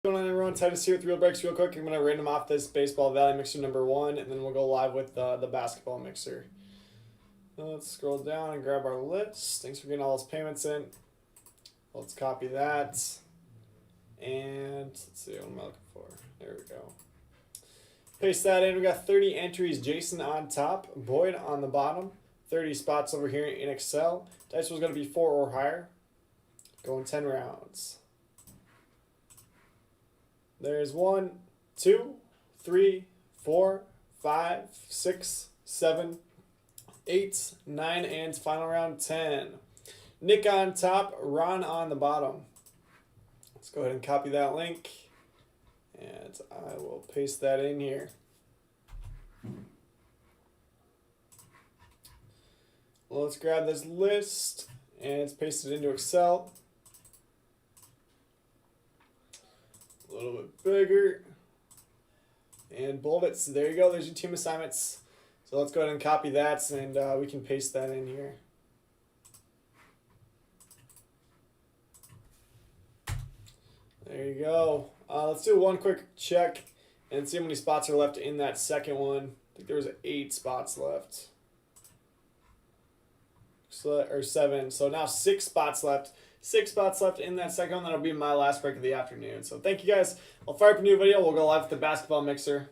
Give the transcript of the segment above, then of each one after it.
What's going on, everyone? Titus here with Real Breaks. Real quick, I'm going to random off this baseball value mixer number 1, and then we'll go live with the basketball mixer. Let's scroll down and grab our list. Thanks for getting all those payments in. Let's copy that. And let's see, what am I looking for? There we go. Paste that in. We got 30 entries. Jason on top, Boyd on the bottom. 30 spots over here in Excel. Dice was going to be 4 or higher. Going 10 rounds. There's 1, 2, 3, 4, 5, 6, 7, 8, 9, and final round 10. Nick on top, Ron on the bottom. Let's go ahead and copy that link. And I will paste that in here. Well, let's grab this list and it's pasted into Excel. A little bit bigger. And bold it. So there you go. There's your team assignments. So let's go ahead and copy that and we can paste that in here. There you go. Let's do one quick check and see how many spots are left in that second one. I think there was 8 spots left. Or 7. So now 6 spots left. 6 spots left in that second one. That'll be my last break of the afternoon. So thank you guys. I'll fire up a new video. We'll go live with the basketball mixer.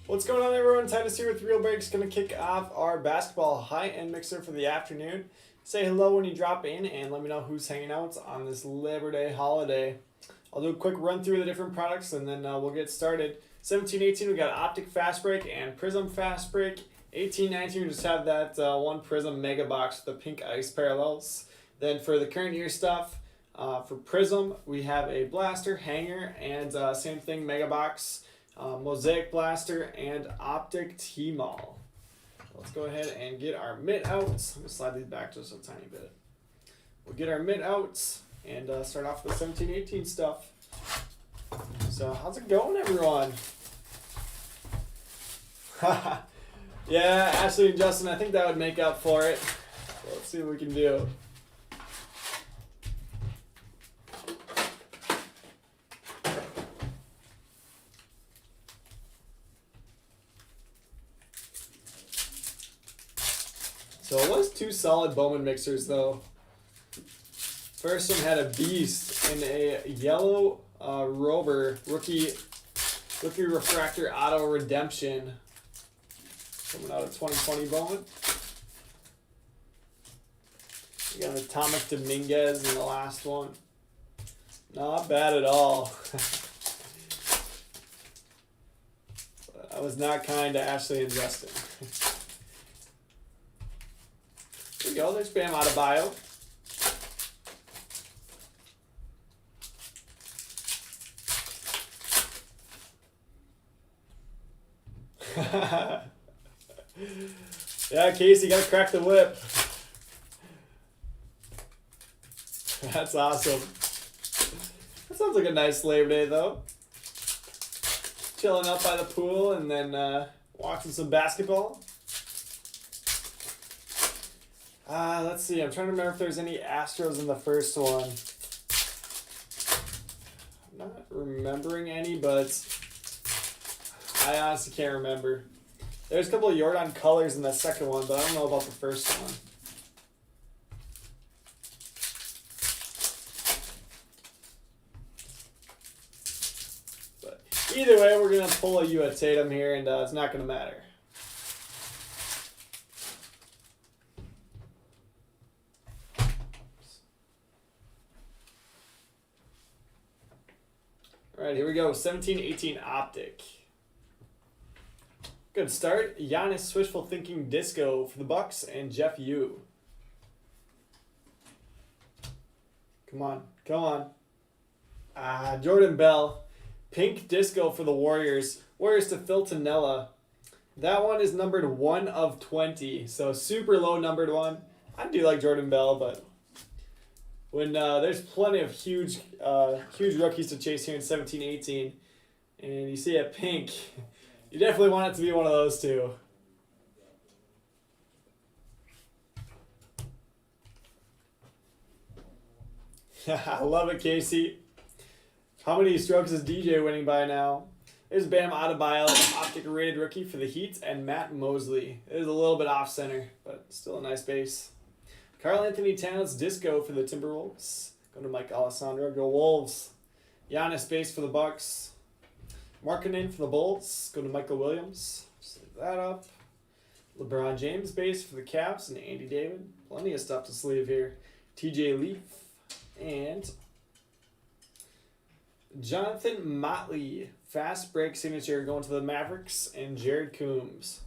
What's going on, everyone? Titus here with Real Breaks. Going to kick off our basketball high-end mixer for the afternoon. Say hello when you drop in and let me know who's hanging out on this Labor Day holiday. I'll do a quick run through the different products and then we'll get started. 17-18, we got Optic Fast Break and Prism Fast Break. 18-19, we just have that one Prism Mega Box with the pink ice parallels. Then for the current year stuff, for Prism, we have a blaster, hanger, and same thing, Mega Box. Mosaic Blaster, and Optic T-Mall. let's go ahead and get our mitt out. I'm going to slide these back just a tiny bit. We'll get our mitt out and start off with the 17-18 stuff. So how's it going, everyone? Yeah, Ashley and Justin, I think that would make up for it. So let's see what we can do. So it was 2 solid Bowman mixers, though. First one had a beast in a yellow Rover rookie refractor auto redemption coming out of 2020 Bowman. We got an Atomic Dominguez in the last one. Not bad at all. I was not kind to Ashley and Justin. There we go. There's Bam Adebayo. Yeah, Casey, gotta crack the whip. That's awesome. That sounds like a nice Labor Day, though. Chilling out by the pool and then watching some basketball. Let's see. I'm trying to remember if there's any Astros in the first one. I'm not remembering any, but I honestly can't remember. There's a couple of Jordan colors in the second one, but I don't know about the first one. But either way, we're going to pull a U.S. Tatum here, and it's not going to matter. All right, here we go. 17-18 Optic. Good start. Giannis Wishful Thinking Disco for the Bucks and Jeff Yu. Come on. Come on. Jordan Bell. Pink Disco for the Warriors. Warriors to Phil Tanella. That one is numbered 1 of 20. So super low numbered one. I do like Jordan Bell, but when there's plenty of huge rookies to chase here in 17-18, and you see a pink, you definitely want it to be one of those two. I love it, Casey. How many strokes is DJ winning by now? There's Bam Adebayo, Optic rated rookie for the Heat, and Matt Mosley. It is a little bit off center, but still a nice base. Karl Anthony Towns Disco for the Timberwolves. Go to Mike Alessandro. Go Wolves. Giannis base for the Bucks. Markkanen for the Bulls. Go to Michael Williams. Sleeve that up. LeBron James base for the Cavs and Andy David. Plenty of stuff to sleeve here. TJ Leaf and Jonathan Motley. Fast break signature going to the Mavericks and Jared Coombs.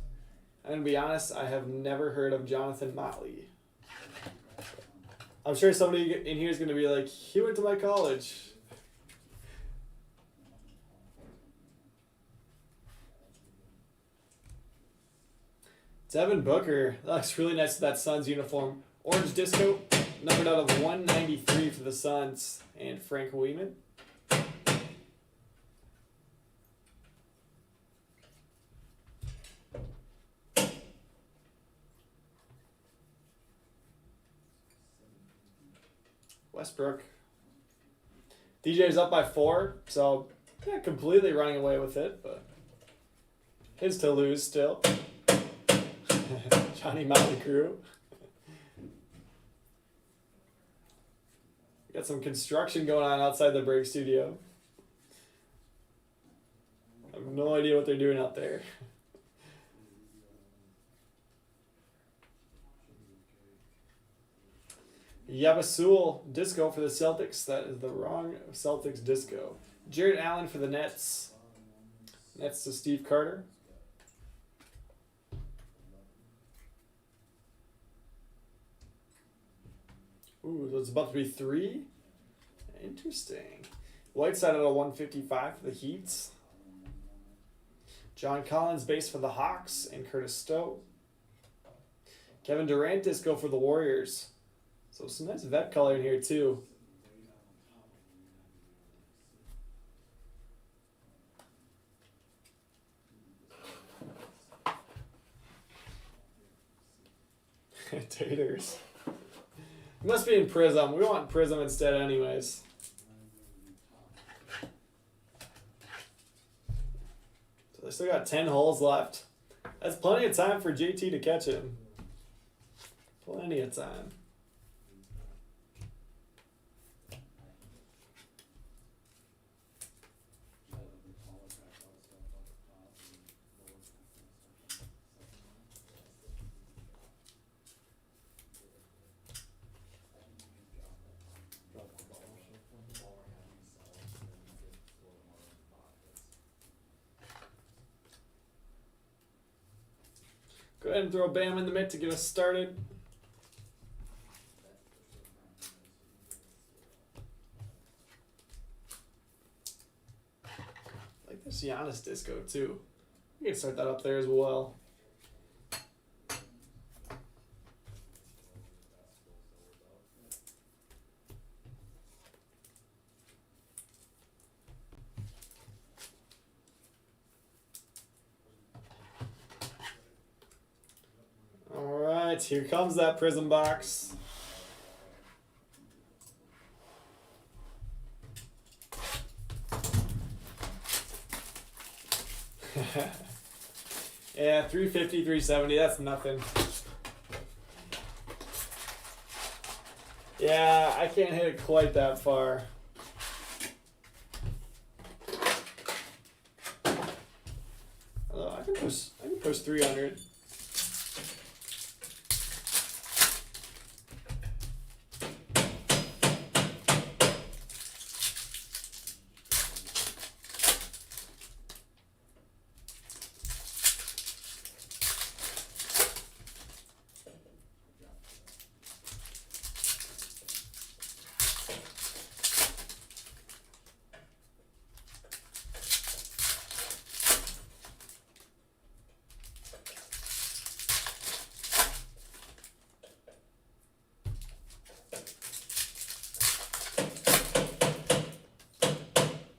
I'm going to be honest, I have never heard of Jonathan Motley. I'm sure somebody in here is going to be like, he went to my college. Devin Booker. That looks really nice with that Suns uniform. Orange Disco, numbered out of 193 for the Suns. And Frank Wieman. Westbrook. DJ's up by 4, so not completely running away with it, but his to lose still. Johnny Motley Crew. Got some construction going on outside the break studio. I have no idea what they're doing out there. Yabasul Disco for the Celtics. That is the wrong Celtics Disco. Jared Allen for the Nets. Nets to Steve Carter. Ooh, it's about to be 3. Interesting. Whiteside at a 155 for the Heat. John Collins base for the Hawks and Curtis Stowe. Kevin Durant disco for the Warriors. So some nice vet color in here too. Taters. It must be in Prism. We want Prism instead anyways. So they still got 10 holes left. That's plenty of time for JT to catch him. Plenty of time. Go ahead and throw Bam in the mitt to get us started. I like this Giannis disco too. You can start that up there as well. Alright, here comes that Prism box. Yeah, 350, 370, that's nothing. Yeah, I can't hit it quite that far. Although I can push 300.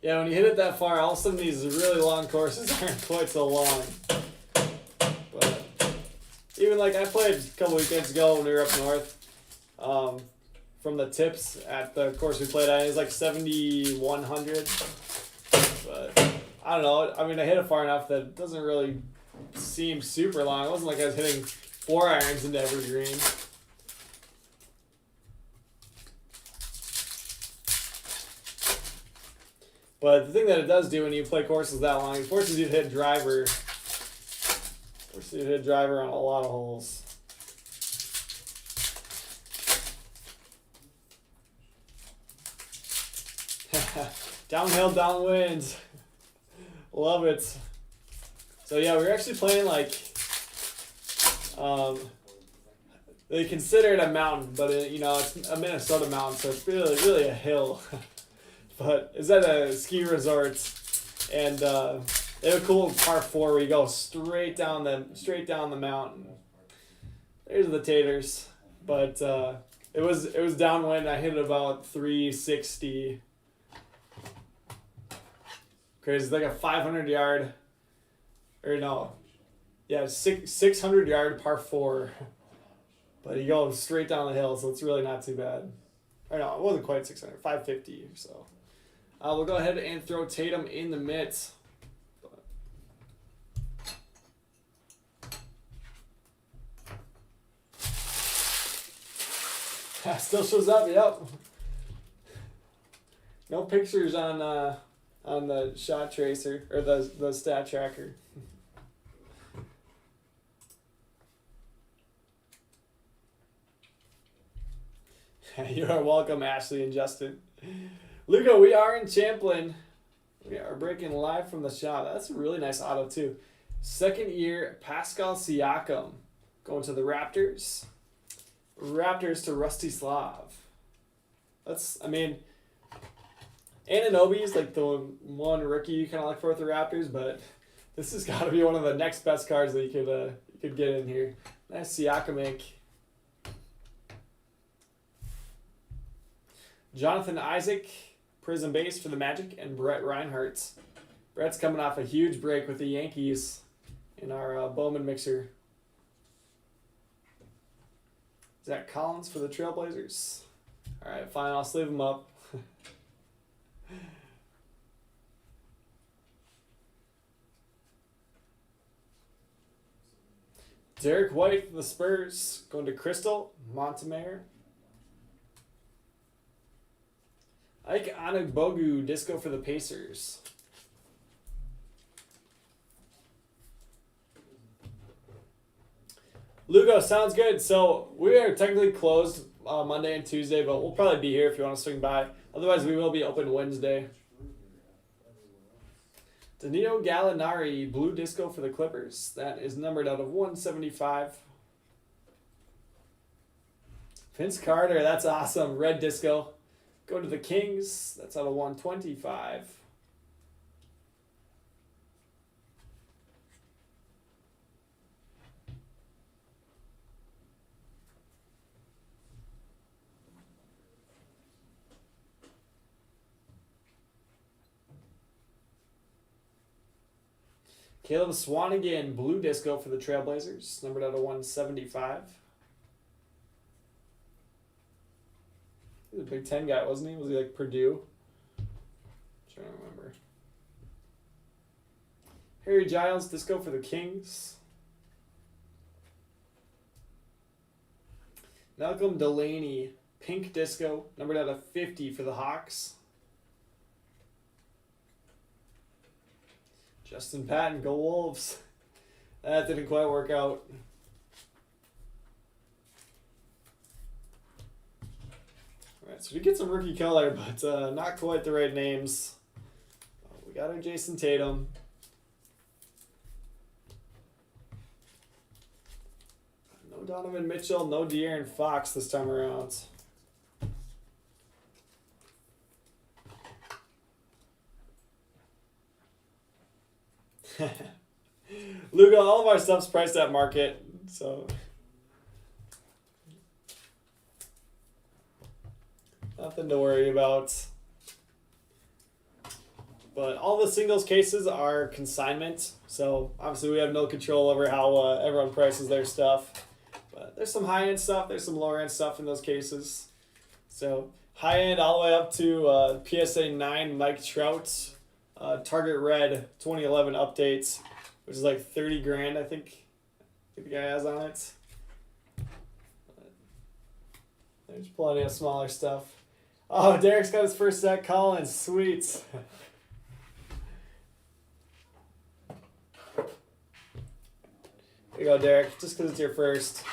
Yeah, when you hit it that far, all of a sudden these really long courses aren't quite so long. But even like I played a couple weekends ago when we were up north, from the tips at the course we played at, it was like 7,100. But I don't know. I mean, I hit it far enough that it doesn't really seem super long. It wasn't like I was hitting 4 irons into every green. But the thing that it does do when you play courses that long, it forces you to hit driver. Forces you to hit driver on a lot of holes. Downhill, downwind. Love it. So yeah, we're actually playing like, they consider it a mountain, but it's a Minnesota mountain, so it's really a hill. But it's at a ski resort, and they have a cool par 4 where you go straight down the mountain. There's the taters, but it was downwind. I hit it about 360. Crazy, it's like a 500 yard, or no, yeah, 600 yard par 4. But you go straight down the hill, so it's really not too bad. Or no, it wasn't quite 600, 550 or so. We'll go ahead and throw Tatum in the mitt. Still shows up, yep. No pictures on the shot tracer or the stat tracker. You are welcome, Ashley and Justin. Lugo, we are in Champlin. We are breaking live from the shop. That's a really nice auto, too. Second year, Pascal Siakam. Going to the Raptors. Raptors to Rusty Slav. Anunoby is like the one rookie you kind of look for with the Raptors, but this has got to be one of the next best cards that you could get in here. Nice Siakam ink. Jonathan Isaac, Prism Base for the Magic, and Brett Reinhardt. Brett's coming off a huge break with the Yankees in our Bowman mixer. Zach Collins for the Trailblazers. All right, fine, I'll sleeve him up. Derek White for the Spurs, going to Crystal, Montemayor. Ike Anagbogu, Disco for the Pacers. Lugo, sounds good. So we are technically closed Monday and Tuesday, but we'll probably be here if you want to swing by. Otherwise, we will be open Wednesday. Danilo Gallinari, Blue Disco for the Clippers. That is numbered out of 175. Vince Carter, that's awesome. Red Disco. Go to the Kings. That's out of 125. Caleb Swanigan, Blue Disco for the Trailblazers, numbered out of 175. He was a Big Ten guy, wasn't he? Was he like Purdue? I'm trying to remember. Harry Giles, Disco for the Kings. Malcolm Delaney, Pink Disco, numbered out of 50 for the Hawks. Justin Patton, go Wolves. That didn't quite work out. Alright, so we get some rookie color, but not quite the right names. We got our Jason Tatum. No Donovan Mitchell, no De'Aaron Fox this time around. Luca, all of our stuff's priced at market, so nothing to worry about. But all the singles cases are consignment, so obviously we have no control over how everyone prices their stuff. But there's some high-end stuff, there's some lower-end stuff in those cases. So high-end all the way up to PSA 9 Mike Trout. Target Red 2011 updates, which is like 30 grand, I think the guy has on it. But there's plenty of smaller stuff. Oh, Derek's got his first Zach Collins. Sweet. Here you go, Derek, just because it's your first.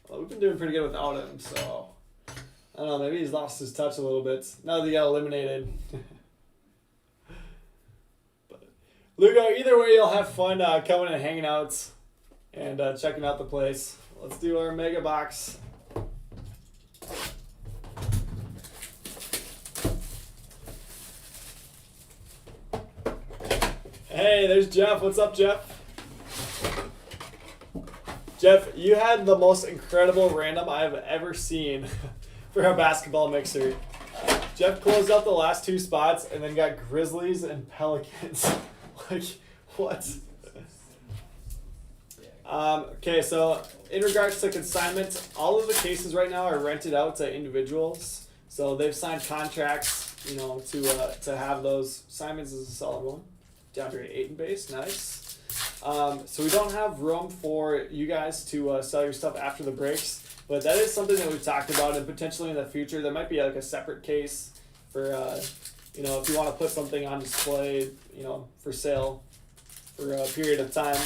Well, we've been doing pretty good without him, so I don't know, maybe he's lost his touch a little bit now that he got eliminated. But Lugo, either way, you'll have fun coming and hanging out and checking out the place. Let's do our mega box. Hey, there's Jeff. What's up, Jeff? Jeff, you had the most incredible random I have ever seen for a basketball mixer. Jeff closed out the last two spots and then got Grizzlies and Pelicans. Like, what? Okay, so in regards to consignment, all of the cases right now are rented out to individuals. So they've signed contracts, you know, to have those. Simon's is a solid one. DeAndre Ayton base, nice. So we don't have room for you guys to sell your stuff after the breaks. But that is something that we've talked about, and potentially in the future there might be like a separate case for, you know, if you want to put something on display, you know, for sale for a period of time.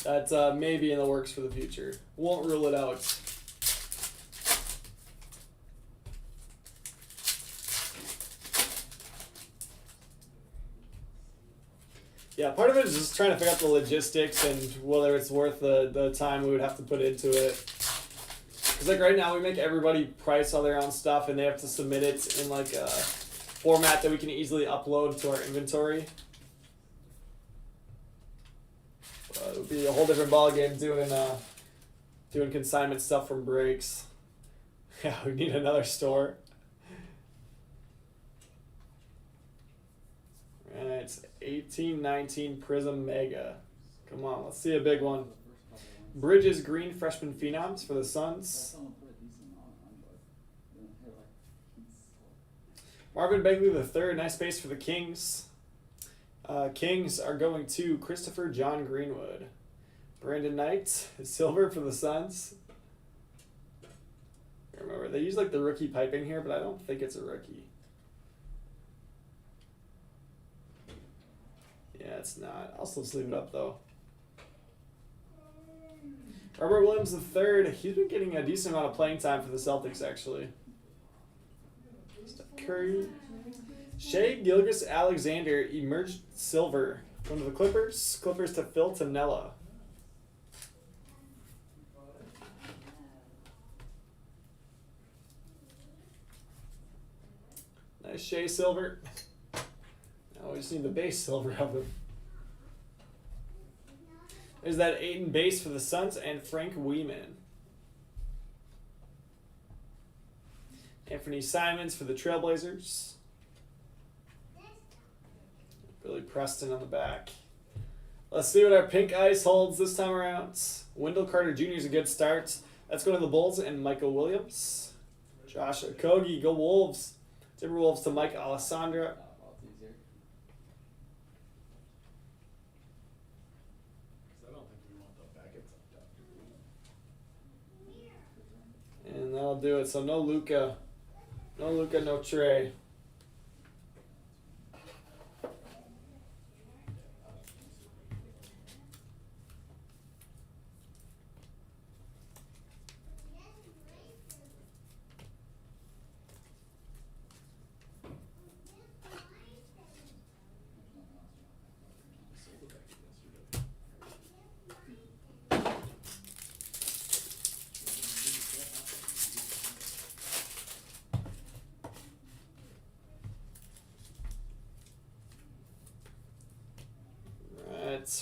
That's maybe in the works for the future. Won't rule it out. Yeah, part of it is just trying to figure out the logistics and whether it's worth the time we would have to put into it. Because like right now, we make everybody price all their own stuff, and they have to submit it in like a format that we can easily upload to our inventory. It would be a whole different ballgame doing consignment stuff from breaks. Yeah, we need another store. Alright, it's 18-19 Prism Mega. Come on, let's see a big one. Bridges Green Freshman Phenoms for the Suns. Marvin Bagley III, nice base for the Kings. Kings are going to Christopher John Greenwood. Brandon Knight, silver for the Suns. Remember, they use like the rookie piping here, but I don't think it's a rookie. Yeah, it's not. I'll still leave it up though. Robert Williams III, he's been getting a decent amount of playing time for the Celtics actually. Steph Curry. Shea Gilgeous-Alexander emerged silver. Going to the Clippers. Clippers to Phil Tonella. Nice Shea silver. Now we just need the base silver of them. There's that Aiden base for the Suns and Frank Wieman. Anthony Simons for the Trailblazers. Billy Preston on the back. Let's see what our pink ice holds this time around. Wendell Carter Jr. is a good start. Let's go to the Bulls and Michael Williams. Josh Okogie, go Wolves. Timberwolves to Mike Alessandra. And that'll do it. So no Luka. No Luka, no Trey.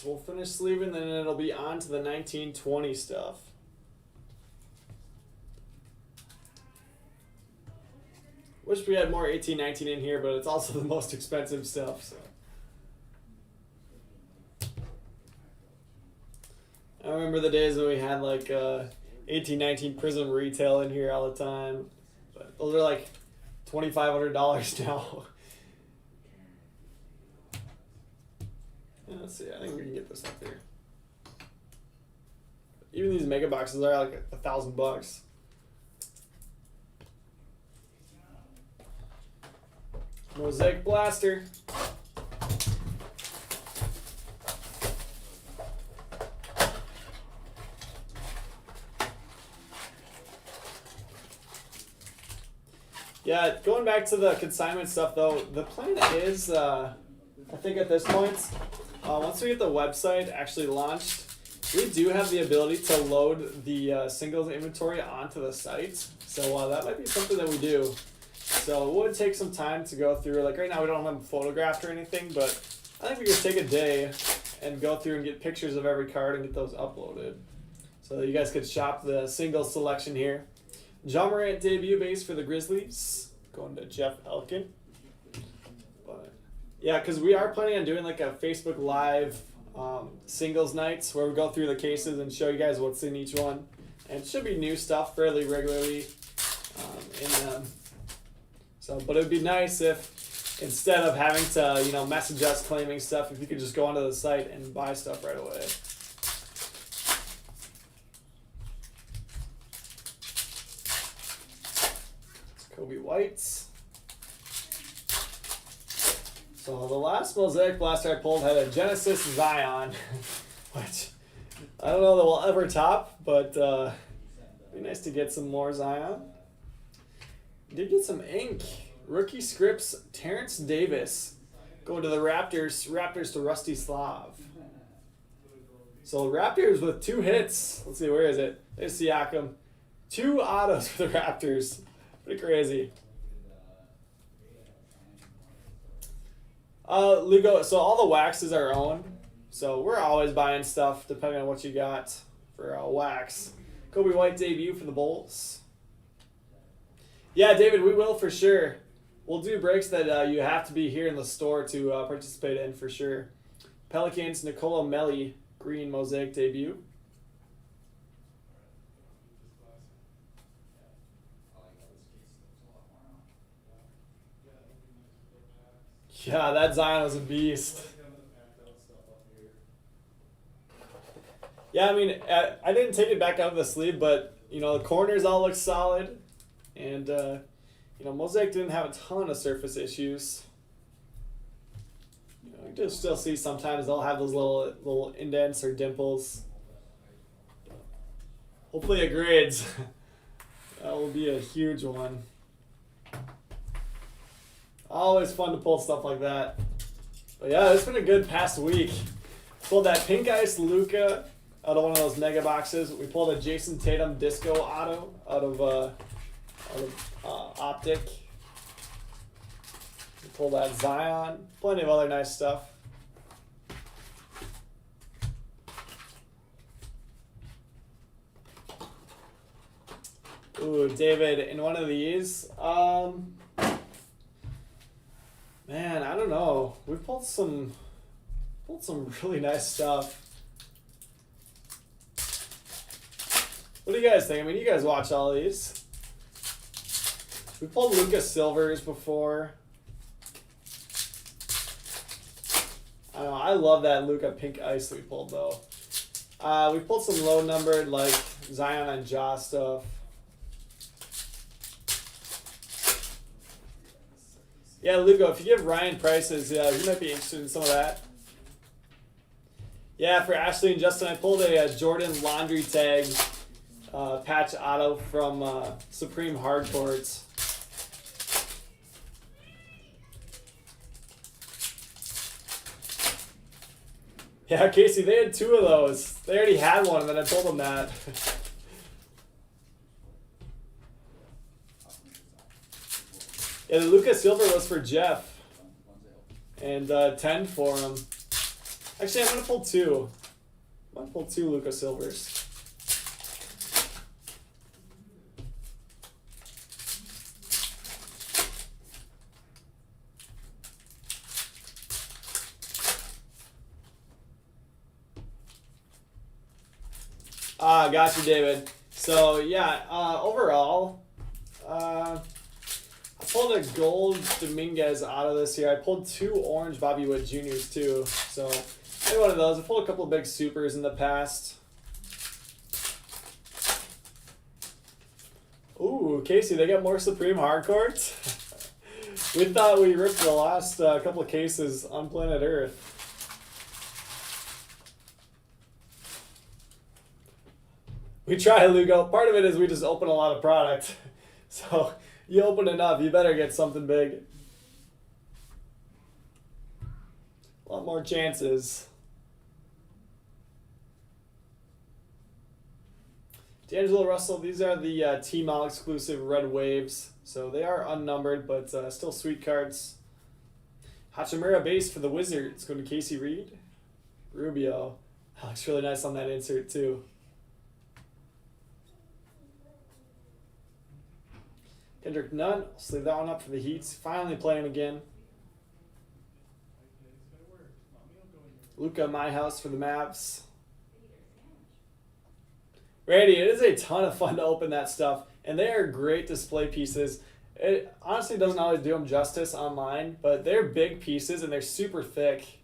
We'll finish sleeving, then it'll be on to the 1920 stuff. Wish we had more 18-19 in here, but it's also the most expensive stuff. So I remember the days when we had like 18-19 Prism retail in here all the time. But those are like $2,500 now. Let's see, I think we can get this up here. Even these mega boxes are like $1,000. Mosaic Blaster. Yeah, going back to the consignment stuff though, the plan is, I think at this point, once we get the website actually launched, we do have the ability to load the singles inventory onto the site. So that might be something that we do. So it would take some time to go through. Like right now we don't have them photographed or anything, but I think we could take a day and go through and get pictures of every card and get those uploaded. So you guys could shop the singles selection here. John Morant debut base for the Grizzlies. Going to Jeff Elkin. Yeah, because we are planning on doing like a Facebook Live singles nights where we go through the cases and show you guys what's in each one. And it should be new stuff fairly regularly in them. So, but it would be nice if instead of having to, message us claiming stuff, if you could just go onto the site and buy stuff right away. It's Kobe White's. So the last Mosaic Blaster I pulled had a Genesis Zion, which I don't know that we'll ever top, but it'd be nice to get some more Zion. Did get some ink. Rookie scripts, Terrence Davis. Going to the Raptors. Raptors to Rusty Slav. So Raptors with 2 hits. Let's see, where is it? There's Siakam. 2 autos for the Raptors. Pretty crazy. Lugo, so all the wax is our own. So we're always buying stuff depending on what you got for wax. Kobe White debut for the Bulls. Yeah, David, we will for sure. We'll do breaks that you have to be here in the store to participate in for sure. Pelicans, Nicola Melli, green mosaic debut. Yeah, that Zion was a beast. Yeah, I mean, I didn't take it back out of the sleeve, but you know the corners all look solid, and you know mosaic didn't have a ton of surface issues. You know, you just still see sometimes they'll have those little indents or dimples. Hopefully it grades. That will be a huge one. Always fun to pull stuff like that. But yeah, it's been a good past week. Pulled that pink ice Luka out of one of those mega boxes. We pulled a Jason Tatum Disco Auto out of Optic. We pulled that Zion. Plenty of other nice stuff. Ooh, David, in one of these, man, I don't know. We pulled some really nice stuff. What do you guys think? I mean, you guys watch all these. We pulled Lucas Silvers before. I don't know. I love that Luka Pink Ice that we pulled though. We pulled some low numbered like Zion and Ja stuff. Yeah, Lugo, if you give Ryan prices, yeah, he might be interested in some of that. Yeah, for Ashley and Justin, I pulled a Jordan laundry tag patch auto from Supreme Hardcourts. Yeah, Casey, they had two of those. They already had one, and then I told them that. Yeah, the Lucas Silver was for Jeff. And 10 for him. Actually, I'm going to pull two. I'm going to pull two Lucas Silvers. Got you, David. So, yeah, overall, I pulled a gold Dominguez out of this year. I pulled two orange Bobby Witt Juniors too. So maybe one of those. I pulled a couple of big supers in the past. Ooh, Casey, they got more Supreme Hardcourts. We thought we ripped the last couple of cases on planet Earth. We try, Lugo. Part of it is we just open a lot of product. So you open enough, you better get something big. A lot more chances. D'Angelo Russell, these are the T-Mall exclusive Red Waves. So they are unnumbered, but still sweet cards. Hachimura base for the Wizards. Going to Casey Reed. Rubio. That looks really nice on that insert too. Kendrick Nunn, let's leave that one up for the Heats. Finally playing again. Luka My House for the Mavs. Randy, it is a ton of fun to open that stuff, and they are great display pieces. It honestly doesn't always do them justice online, but they're big pieces and they're super thick.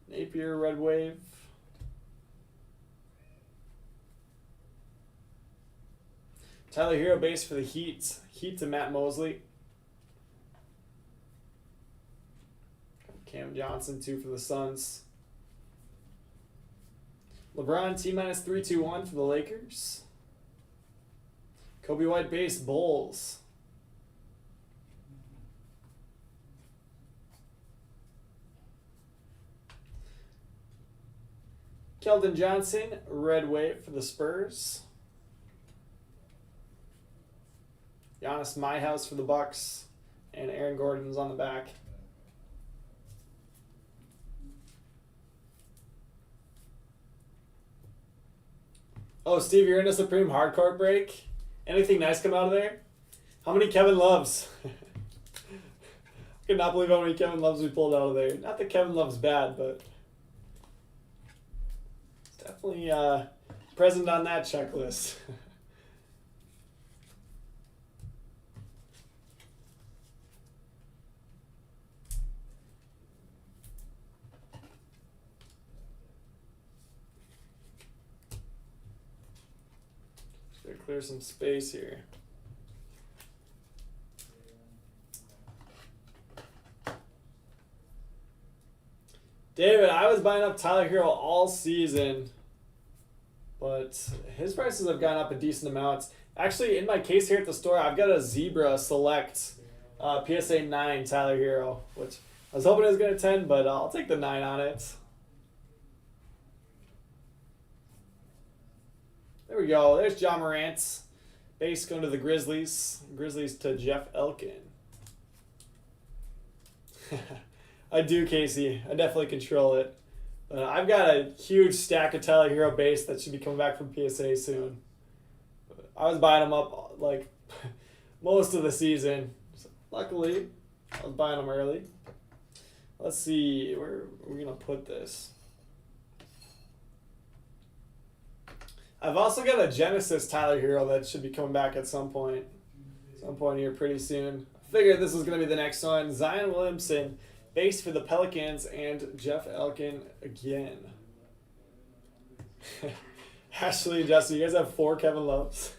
Napier Red Wave. Tyler Hero base for the Heat. Heat to Matt Mosley. Cam Johnson 2 for the Suns. LeBron T-321 for the Lakers. Kobe White base Bulls. Keldon Johnson, Red Wave for the Spurs. Giannis My House for the Bucks. And Aaron Gordon's on the back. Oh, Steve, you're in a Supreme Hardcore break? Anything nice come out of there? How many Kevin Loves? I cannot believe how many Kevin Loves we pulled out of there. Not that Kevin Love's bad, but it's definitely present on that checklist. Clear some space here. David, I was buying up Tyler Hero all season, but his prices have gone up a decent amount. Actually, in my case here at the store, I've got a Zebra Select PSA 9 Tyler Hero, which I was hoping it was going to 10, but I'll take the 9 on it. There we go. There's John Morant's base going to the Grizzlies. Grizzlies to Jeff Elkin. I do, Casey. I definitely control it. I've got a huge stack of Tyler Hero base that should be coming back from PSA soon. I was buying them up like most of the season. So luckily, I was buying them early. Let's see where we're going to put this. I've also got a Genesis Tyler Hero that should be coming back at some point here pretty soon. I figured this was going to be the next one. Zion Williamson, base for the Pelicans, and Jeff Elkin again. Ashley and Jesse, you guys have 4 Kevin Loves.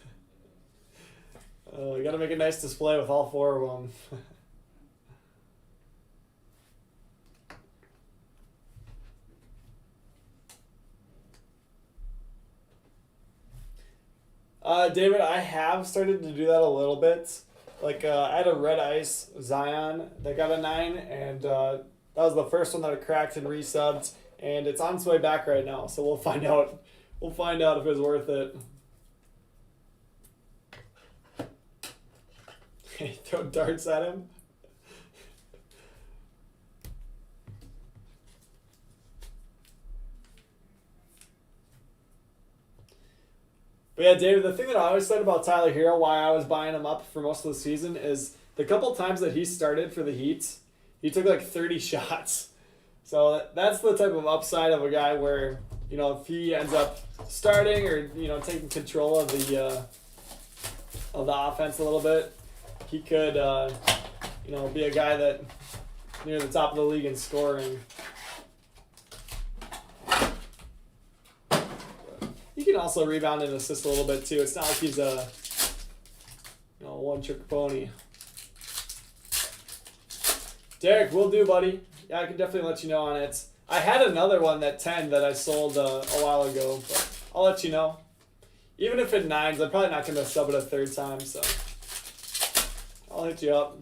You got to make a nice display with all 4 of them. David, I have started to do that a little bit. Like, I had a Red Ice Zion that got a 9, and that was the first one that I cracked and resubbed, and it's on its way back right now, so we'll find out. We'll find out if it was worth it. Throw darts at him. But yeah, David, the thing that I always said about Tyler Hero, why I was buying him up for most of the season, is the couple times that he started for the Heat, he took like 30 shots. So that's the type of upside of a guy where, you know, if he ends up starting or, you know, taking control of the offense a little bit, he could, you know, be a guy that near the top of the league in scoring. He can also rebound and assist a little bit too. It's not like he's a, you know, one-trick pony. Derek, will do, buddy. Yeah, I can definitely let you know on it. I had another one, that 10, that I sold a while ago, but I'll let you know. Even if it 9s, I'm probably not going to sub it a 3rd time, so I'll hit you up.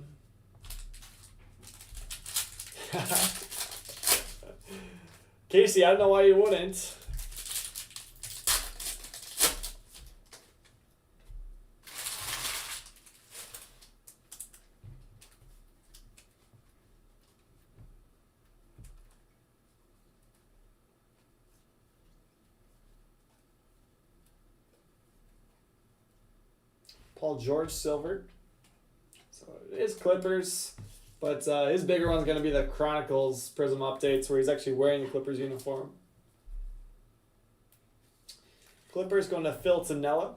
Casey, I don't know why you wouldn't. Paul George silver. So it is Clippers, but his bigger one's going to be the Chronicles Prism updates where he's actually wearing the Clippers uniform. Clippers going to Phil Tanella.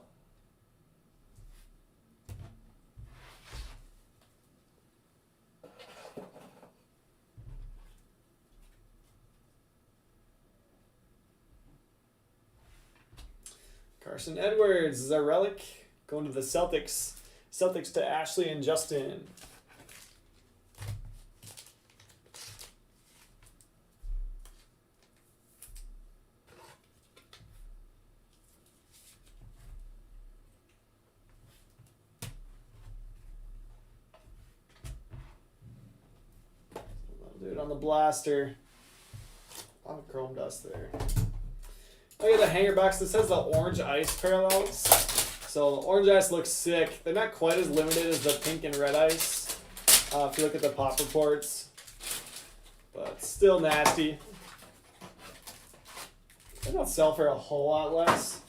Carson Edwards is our relic. Going to the Celtics. Celtics to Ashley and Justin. I'll do it on the blaster. A lot of chrome dust there. I got a hanger box that says the Orange Ice parallels. So the Orange Ice looks sick. They're not quite as limited as the pink and red ice, if you look at the pop reports. But still nasty. They don't sell for a whole lot less.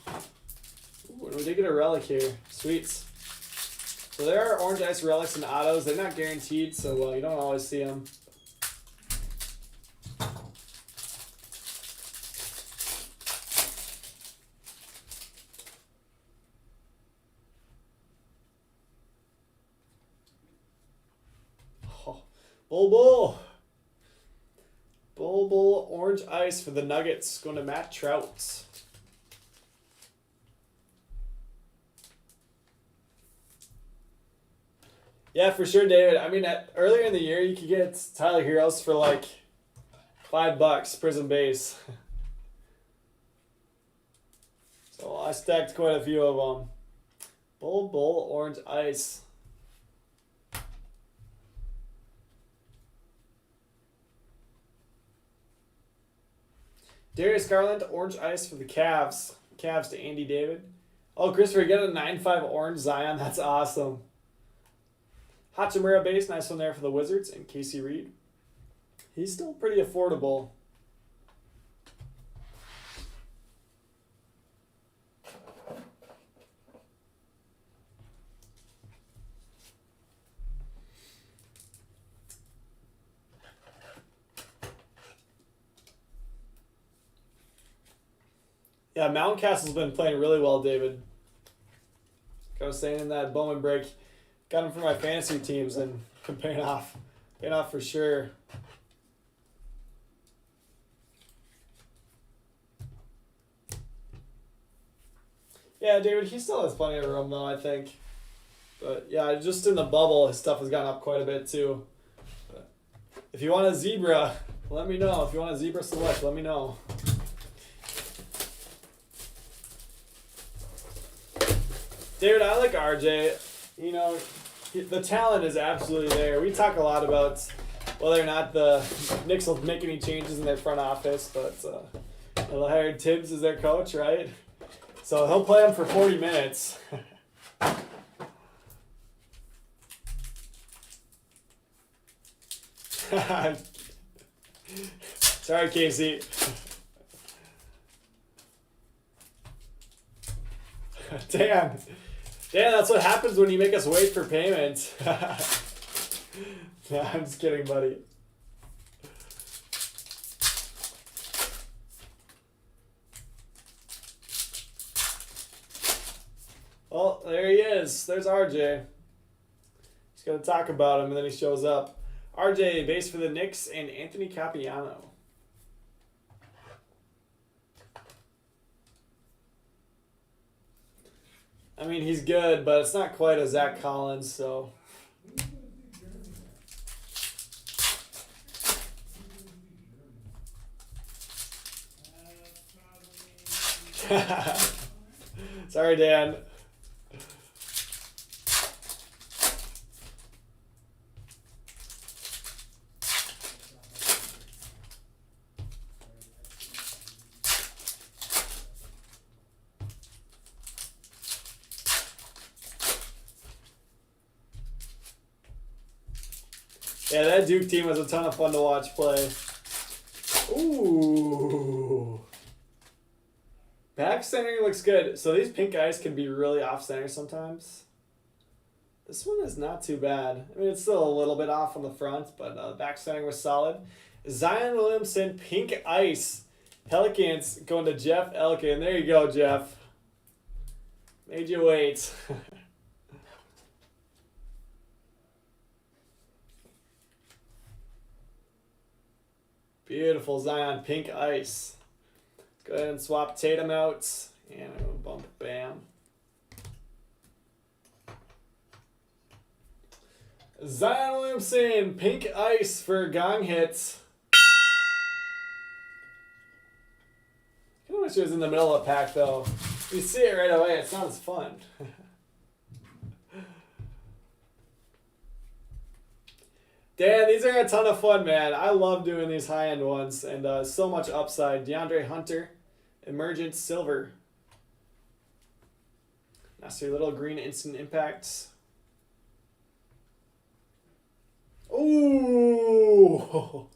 Ooh, and we did get a relic here. Sweets. So there are orange ice relics and autos. They're not guaranteed, so you don't always see them. Oh, Bull. Bull orange ice for the Nuggets. Going to Matt Trout. Yeah, for sure, David. I mean, earlier in the year, you could get Tyler Heroes for like $5 Prism base. So I stacked quite a few of them. Bull orange ice. Darius Garland, orange ice for the Cavs. Cavs to Andy David. Oh, Christopher, you got a 9.5 orange Zion. That's awesome. Hachimura base, nice one there for the Wizards. And Casey Reed. He's still pretty affordable. Yeah, Mountcastle's been playing really well, David. Like I was saying in that Bowman break, got him for my fantasy teams and paying off. Paying off for sure. Yeah, David, he still has plenty of room though, I think. But yeah, just in the bubble, his stuff has gone up quite a bit too. But if you want a zebra, let me know. If you want a zebra select, let me know. David, I like RJ. You know, the talent is absolutely there. We talk a lot about whether or not the Knicks will make any changes in their front office, but they'll hire Tibbs as their coach, right? So he'll play him for 40 minutes. Sorry, Casey. Dan, that's what happens when you make us wait for payment. No, I'm just kidding, buddy. Well, there he is. There's RJ. Just going to talk about him, and then he shows up. RJ, base for the Knicks, and Anthony Capiano. I mean, he's good, but it's not quite a Zach Collins, so... Sorry, Dan. Yeah, that Duke team was a ton of fun to watch play. Ooh. Back centering looks good. So these pink eyes can be really off center sometimes. This one is not too bad. I mean, it's still a little bit off on the front, but back centering was solid. Zion Williamson, pink ice. Pelicans going to Jeff Elkin. There you go, Jeff. Made you wait. Beautiful Zion, pink ice. Let's go ahead and swap Tatum out. And I'm going to bump Bam. Zion Williamson, pink ice for Gong hits. I wish it was in the middle of the pack, though. You see it right away, it's not as fun. Dan, these are a ton of fun, man. I love doing these high-end ones, and so much upside. DeAndre Hunter, Emergent Silver. Nasty little green instant impacts. Ooh!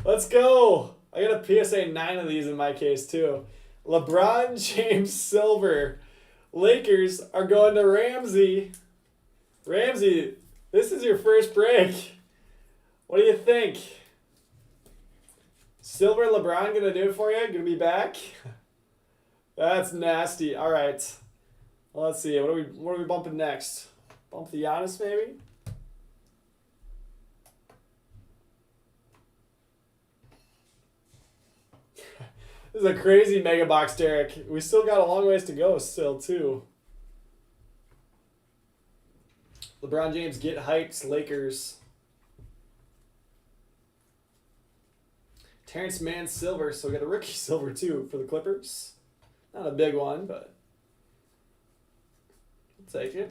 Let's go! I got a PSA 9 of these in my case, too. LeBron James Silver. Lakers are going to Ramsey. Ramsey, this is your first break. What do you think? Silver LeBron gonna do it for you? Gonna be back? That's nasty. All right. Well, let's see. What are we bumping next? Bump the Giannis maybe? This is a crazy mega box, Derek. We still got a long ways to go still, too. LeBron James get hyped, Lakers. Terrence Mann silver, so we got a rookie silver too for the Clippers. Not a big one, but I'll take it.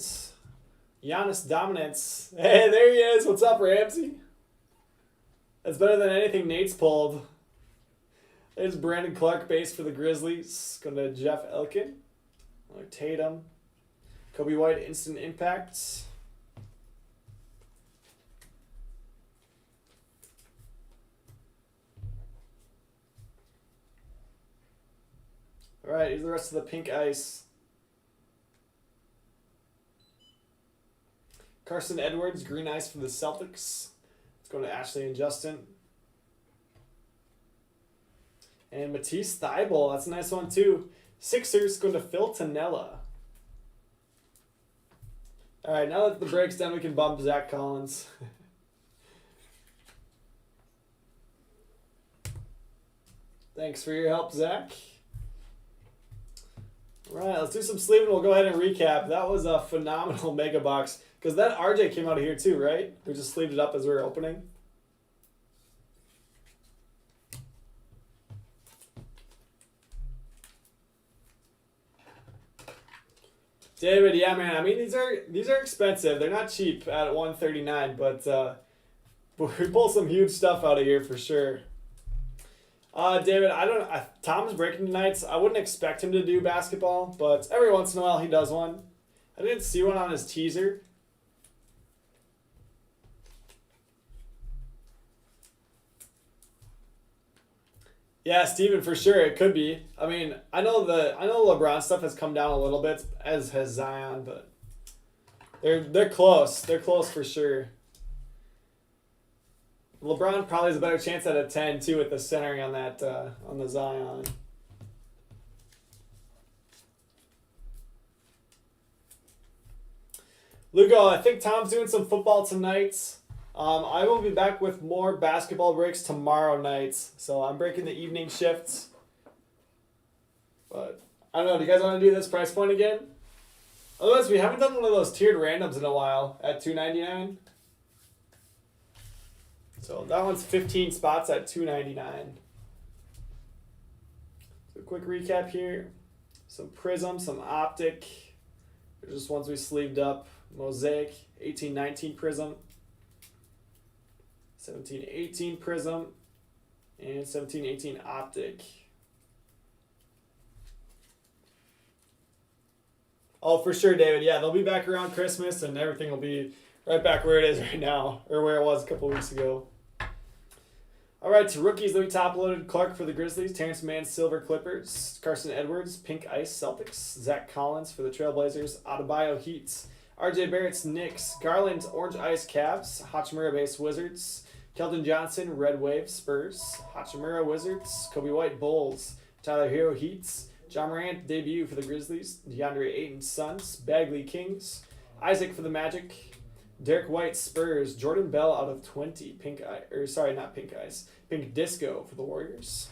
Giannis dominance. Hey, there he is. What's up, Ramsey? That's better than anything Nate's pulled. There's Brandon Clark base for the Grizzlies. Going to Jeff Elkin. Tatum. Kobe White instant impact. All right, here's the rest of the pink ice. Carson Edwards, green ice for the Celtics. It's going to Ashley and Justin. And Matisse Thybulle, that's a nice one too. Sixers going to Phil Tonella. All right, now that the break's done, we can bump Zach Collins. Thanks for your help, Zach. All right, let's do some sleeving. We'll go ahead and recap. That was a phenomenal mega box. Because that RJ came out of here too, right? We just sleeved it up as we were opening. David, yeah, man. I mean, these are expensive. They're not cheap at $139, but we pull some huge stuff out of here for sure. David, Tom's breaking tonight. I wouldn't expect him to do basketball, but every once in a while he does one. I didn't see one on his teaser. Yeah, Steven, for sure it could be. I mean, I know LeBron stuff has come down a little bit, as has Zion, but they're close. They're close for sure. LeBron probably has a better chance at a 10 too with the centering on that on the Zion. Lugo, I think Tom's doing some football tonight. I will be back with more basketball breaks tomorrow night. So I'm breaking the evening shifts. But I don't know. Do you guys want to do this price point again? Otherwise, we haven't done one of those tiered randoms in a while at $2.99. So that one's 15 spots at $2.99. So a quick recap here. Some Prism, some Optic. They're just ones we sleeved up. Mosaic, 18-19 Prism. 17-18 Prism. And 17-18 Optic. Oh, for sure, David. Yeah, they'll be back around Christmas and everything will be right back where it is right now. Or where it was a couple weeks ago. All right, to rookies, let me top loaded Clark for the Grizzlies, Terrence Mann, Silver Clippers, Carson Edwards, Pink Ice Celtics, Zach Collins for the Trailblazers, Adebayo Heats, RJ Barrett's Knicks, Garland Orange Ice Cavs, Hachimura Base Wizards, Keldon Johnson Red Wave Spurs, Hachimura Wizards, Kobe White Bulls, Tyler Hero Heats, John Morant debut for the Grizzlies, DeAndre Ayton Suns, Bagley Kings, Isaac for the Magic, Derek White Spurs, Jordan Bell out of 20, Pink Disco for the Warriors.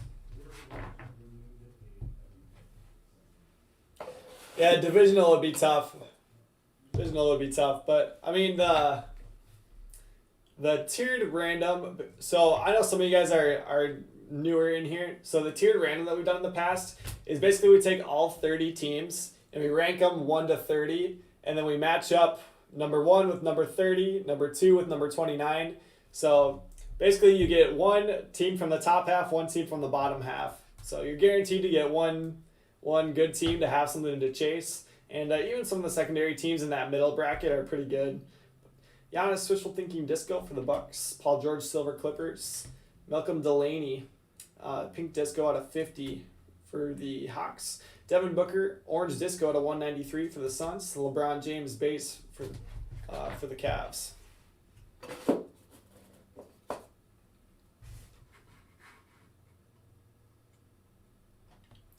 Yeah, divisional would be tough. But I mean the tiered random. So I know some of you guys are newer in here. So the tiered random that we've done in the past is basically we take all 30 teams and we rank them 1 to 30, and then we match up number 1 with number 30, number 2 with number 29. So basically you get one team from the top half, one team from the bottom half. So you're guaranteed to get one good team to have something to chase. And even some of the secondary teams in that middle bracket are pretty good. Giannis Wishful Thinking Disco for the Bucks. Paul George Silver Clippers. Malcolm Delaney Pink Disco out of 50 for the Hawks. Devin Booker, orange disco to 193 for the Suns. LeBron James base for the Cavs.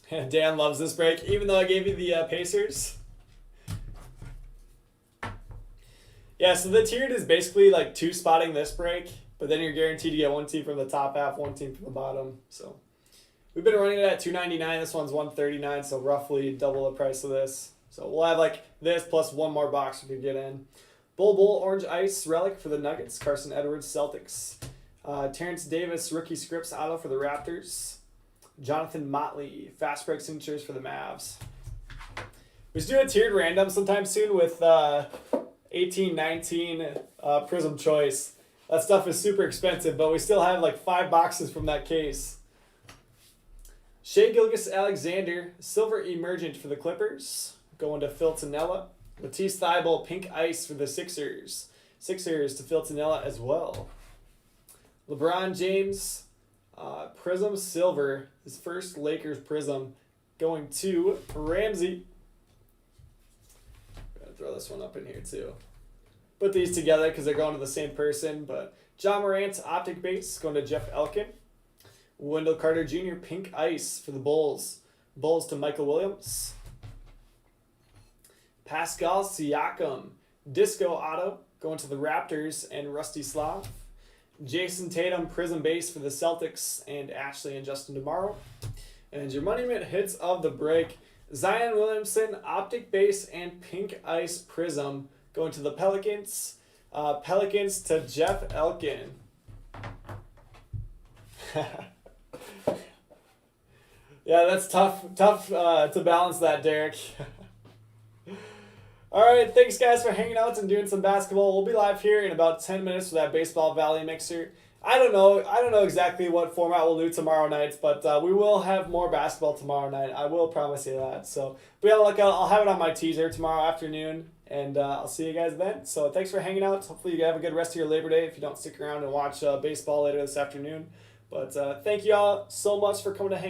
Dan loves this break, even though I gave you the Pacers. Yeah, so the tiered is basically like two spotting this break, but then you're guaranteed to get one team from the top half, one team from the bottom. So we've been running it at $2.99. This one's $1.39, so roughly double the price of this. So we'll have like this plus one more box we could get in. Bull orange ice relic for the Nuggets. Carson Edwards Celtics. Terrence Davis rookie scripts auto for the Raptors. Jonathan Motley fast break signatures for the Mavs. We should do a tiered random sometime soon with 1819 Prism Choice. That stuff is super expensive, but we still have like 5 boxes from that case. Shai Gilgeous-Alexander, Silver Emergent for the Clippers. Going to Phil Tanella. Matisse Thybulle, Pink Ice for the Sixers. Sixers to Phil Tanella as well. LeBron James, Prism Silver, his first Lakers Prism, going to Ramsey. I'm going to throw this one up in here too. Put these together because they're going to the same person, but John Morant, Optic Base, going to Jeff Elkin. Wendell Carter Jr., Pink Ice for the Bulls. Bulls to Michael Williams. Pascal Siakam, Disco Auto, going to the Raptors and Rusty Slav. Jason Tatum, Prism Base for the Celtics and Ashley and Justin DeMaro. And your Money Mint hits of the break, Zion Williamson, Optic Base and Pink Ice Prism, going to the Pelicans. Pelicans to Jeff Elkin. Yeah, that's tough to balance that, Derek. All right, thanks guys for hanging out and doing some basketball. We'll be live here in about 10 minutes for that Baseball Valley mixer. I don't know exactly what format we'll do tomorrow night, but we will have more basketball tomorrow night. I will promise you that. So be on the lookout. I'll have it on my teaser tomorrow afternoon, and I'll see you guys then. So thanks for hanging out. Hopefully you have a good rest of your Labor Day if you don't stick around and watch baseball later this afternoon. But thank you all so much for coming to hang